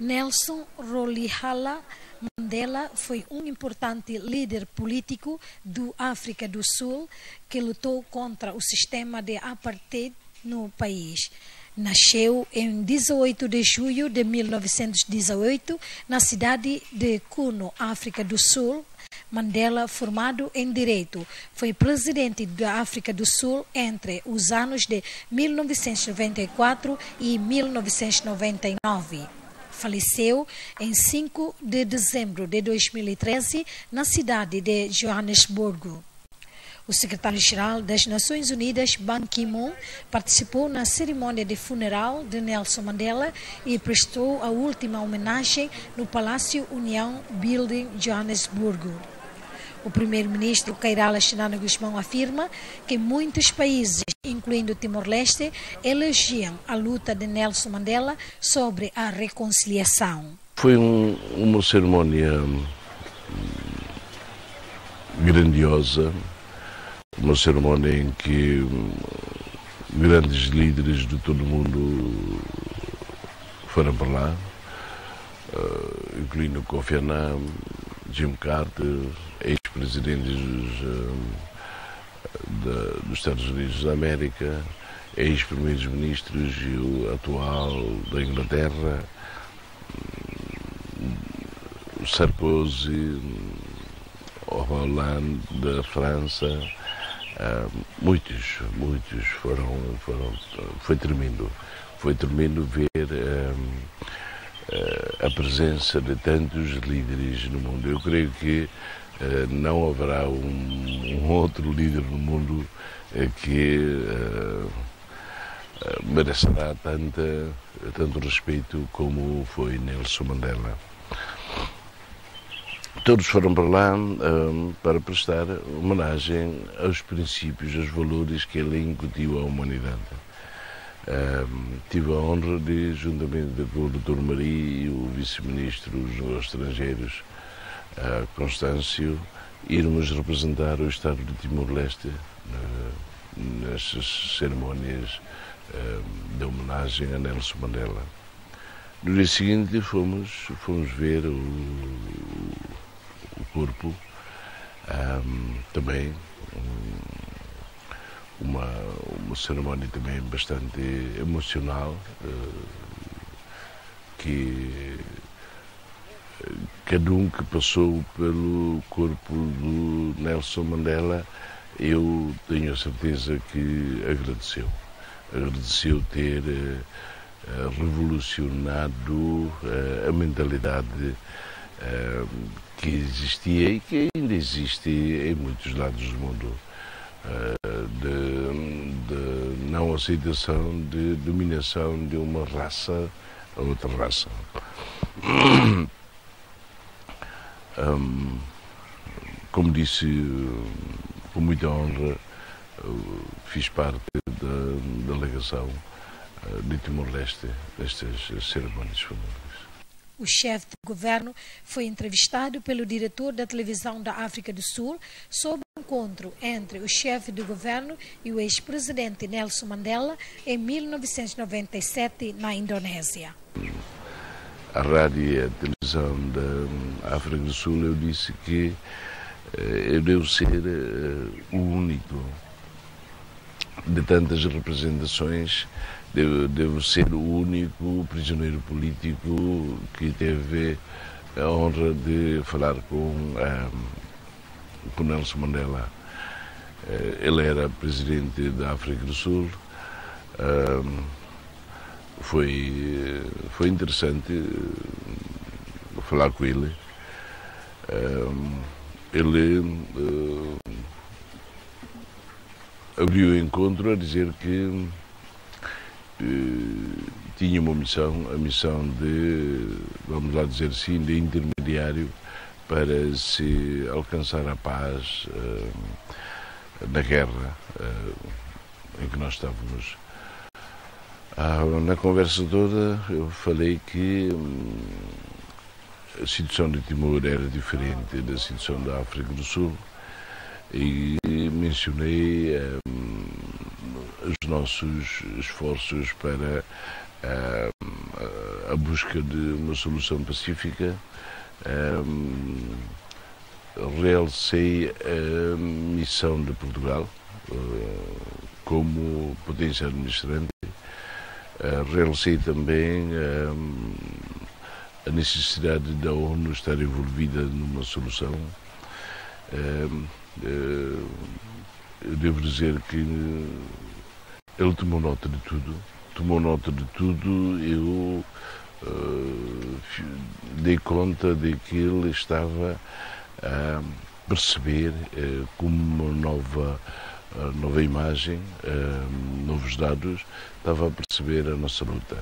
Nelson Rolihlahla Mandela foi um importante líder político do África do Sul que lutou contra o sistema de apartheid no país. Nasceu em 18 de julho de 1918 na cidade de Kuno, África do Sul. Mandela, formado em Direito, foi presidente da África do Sul entre os anos de 1994 e 1999. Faleceu em 5 de dezembro de 2013 na cidade de Joanesburgo. O secretário-geral das Nações Unidas, Ban Ki-moon, participou na cerimônia de funeral de Nelson Mandela e prestou a última homenagem no Palácio União Building, Joanesburgo. O primeiro-ministro Kairala Xanana Gusmão afirma que muitos países, incluindo Timor-Leste, elogiam a luta de Nelson Mandela sobre a reconciliação. Foi uma cerimônia grandiosa, uma cerimônia em que grandes líderes de todo o mundo foram para lá, incluindo Kofi Annan, Jimmy Carter, ex-presidentes dos Estados Unidos da América, ex-primeiros ministros e o atual da Inglaterra, Sarkozy, Hollande da França, muitos foi tremendo ver a presença de tantos líderes no mundo. Eu creio que não haverá um outro líder no mundo que merecerá tanto respeito como foi Nelson Mandela. Todos foram para lá para prestar homenagem aos princípios, aos valores que ele incutiu à humanidade. Tive a honra de, juntamente com o Dr. Mari e o vice-ministro dos estrangeiros, Constâncio, irmos representar o Estado de Timor-Leste nestas cerimônias de homenagem a Nelson Mandela. No dia seguinte fomos ver o corpo, também uma cerimónia também bastante emocional, que cada um que passou pelo corpo do Nelson Mandela, eu tenho a certeza que agradeceu ter revolucionado a mentalidade que existia e que ainda existe em muitos lados do mundo, de não aceitação, de dominação de uma raça a outra raça. Como disse, com muita honra, fiz parte da delegação de Timor-Leste nestas cerimônias fúnebres. O chefe de governo foi entrevistado pelo diretor da televisão da África do Sul sobre o encontro entre o chefe de governo e o ex-presidente Nelson Mandela em 1997 na Indonésia. A rádio e a televisão da África do Sul, eu disse que eu devo ser o único de tantas representações. Devo ser o único prisioneiro político que teve a honra de falar com Nelson Mandela. Ele era presidente da África do Sul. Foi interessante falar com ele. Ele abriu o encontro a dizer que tinha uma missão, a missão de, vamos lá dizer assim, de intermediário para se alcançar a paz na guerra em que nós estávamos. Na conversa toda eu falei que a situação de Timor era diferente da situação da África do Sul e mencionei os nossos esforços para a busca de uma solução pacífica. Realcei a missão de Portugal como potência administrante. Realcei também a necessidade da ONU estar envolvida numa solução. Eu devo dizer que ele tomou nota de tudo. Eu dei conta de que ele estava a perceber como uma nova imagem, novos dados, estava a perceber a nossa luta.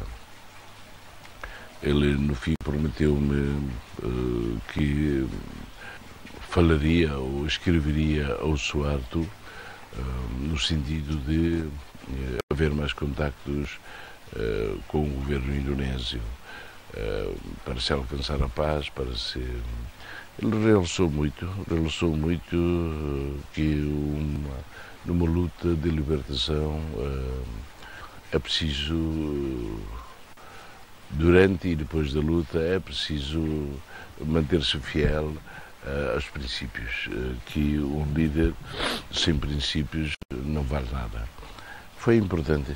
Ele, no fim, prometeu-me que falaria ou escreveria ao Suharto no sentido de haver mais contactos com o governo indonésio para se alcançar a paz, para se... Ele realçou muito que numa luta de libertação é preciso, durante e depois da luta, é preciso manter-se fiel aos princípios, que um líder sem princípios não vale nada. Foi importante.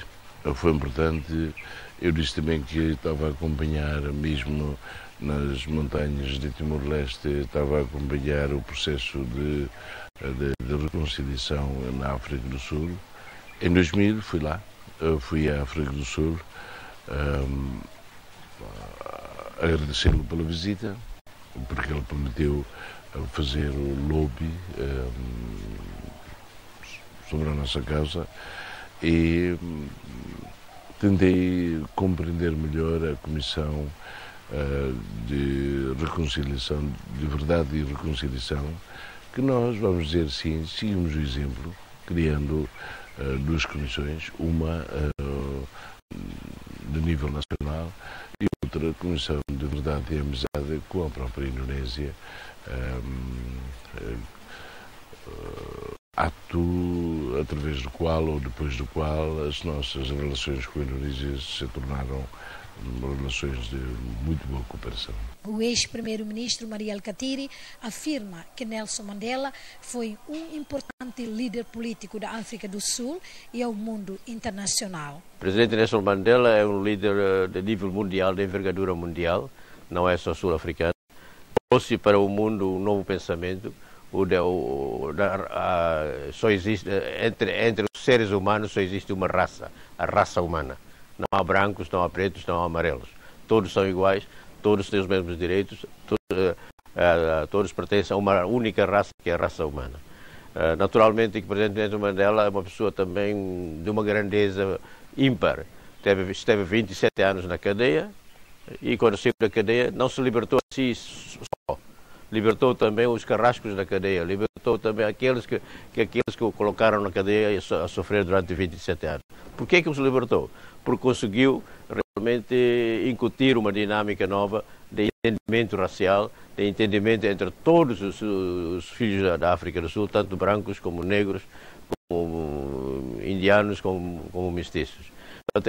Eu disse também que estava a acompanhar, mesmo nas montanhas de Timor-Leste, estava a acompanhar o processo de reconciliação na África do Sul. Em 2000 fui à África do Sul, agradecê-lo pela visita, porque ele prometeu fazer o lobby sobre a nossa causa, e tentei compreender melhor a Comissão de Reconciliação, de Verdade e Reconciliação, que nós, vamos dizer assim, seguimos o exemplo, criando duas comissões, uma de nível nacional e outra Comissão de Verdade e Amizade com a própria Indonésia, ato através do qual ou depois do qual as nossas relações com a Indonésia se tornaram relações de muito boa cooperação. O ex-primeiro-ministro Mariel Katiri afirma que Nelson Mandela foi um importante líder político da África do Sul e ao mundo internacional. O presidente Nelson Mandela é um líder de nível mundial, de envergadura mundial, não é só sul-africano. Trouxe para o mundo um novo pensamento. Só existe, entre os seres humanos só existe uma raça, a raça humana. Não há brancos, não há pretos, não há amarelos. Todos são iguais, todos têm os mesmos direitos, todos pertencem a uma única raça, que é a raça humana. Naturalmente que o presidente Nelson Mandela é uma pessoa também de uma grandeza ímpar. Esteve 27 anos na cadeia e quando saiu da cadeia não se libertou assim só. Libertou também os carrascos da cadeia, libertou também aqueles que o colocaram na cadeia a sofrer durante 27 anos. Por que os libertou? Porque conseguiu realmente incutir uma dinâmica nova de entendimento racial, de entendimento entre todos os filhos da África do Sul, tanto brancos como negros, como indianos, como mestiços. Portanto,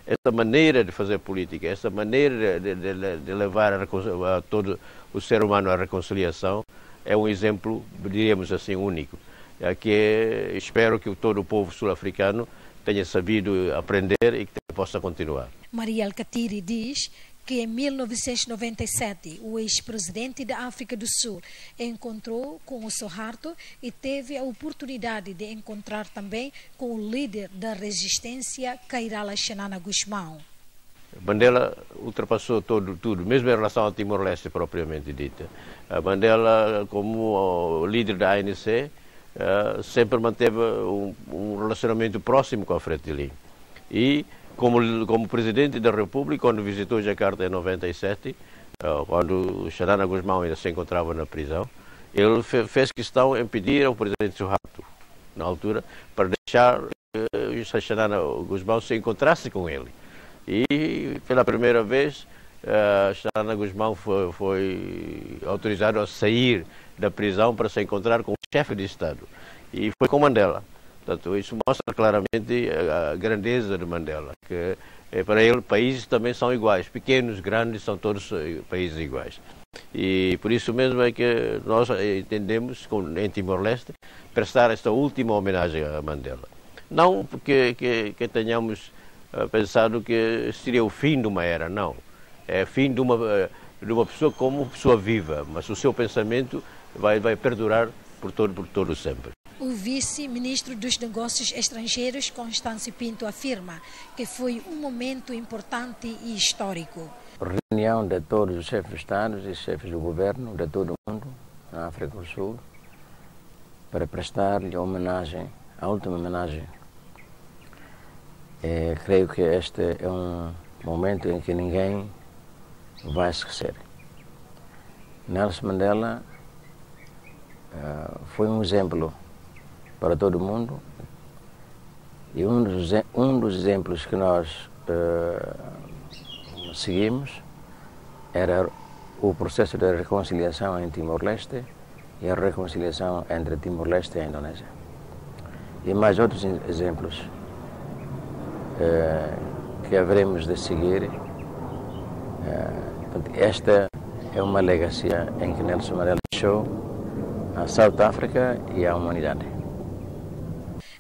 esta maneira de fazer política, esta maneira de levar todo o ser humano à reconciliação é um exemplo, diríamos assim, único. Que espero que todo o povo sul-africano tenha sabido aprender e que possa continuar. Mariel Katiri diz que em 1997 o ex-presidente da África do Sul encontrou com o Suharto e teve a oportunidade de encontrar também com o líder da resistência, Kairala Xanana Gusmão. Mandela ultrapassou tudo, mesmo em relação ao Timor-Leste propriamente dita. Mandela, como líder da ANC, sempre manteve um relacionamento próximo com a Fretilin. E como presidente da República, quando visitou Jakarta em 97, quando Xanana Gusmão ainda se encontrava na prisão, ele fez questão em pedir ao presidente Suharto, na altura, para deixar Xanana Gusmão se encontrasse com ele. E pela primeira vez, Xanana Gusmão foi autorizado a sair da prisão para se encontrar com o chefe de Estado. E foi com Mandela. Portanto, isso mostra claramente a grandeza de Mandela, que para ele países também são iguais, pequenos, grandes, são todos países iguais. E por isso mesmo é que nós entendemos, em Timor-Leste, prestar esta última homenagem a Mandela. Não porque que tenhamos pensado que seria o fim de uma era, não. É o fim de uma pessoa como pessoa viva, mas o seu pensamento vai perdurar por todo sempre. O vice-ministro dos Negócios Estrangeiros, Constâncio Pinto, afirma que foi um momento importante e histórico. Reunião de todos os chefes de Estado e chefes do governo de todo o mundo, na África do Sul, para prestar-lhe homenagem, a última homenagem. Creio que este é um momento em que ninguém vai esquecer. Nelson Mandela foi um exemplo para todo mundo, e um dos exemplos que nós seguimos era o processo de reconciliação em Timor-Leste e a reconciliação entre Timor-Leste e a Indonésia. E mais outros exemplos que haveremos de seguir. Esta é uma legacia em que Nelson Mandela deixou a South África e à humanidade.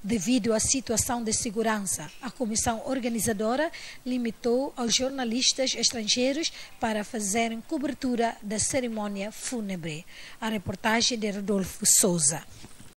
Devido à situação de segurança, a comissão organizadora limitou aos jornalistas estrangeiros para fazerem cobertura da cerimônia fúnebre. A reportagem de Rodolfo Souza.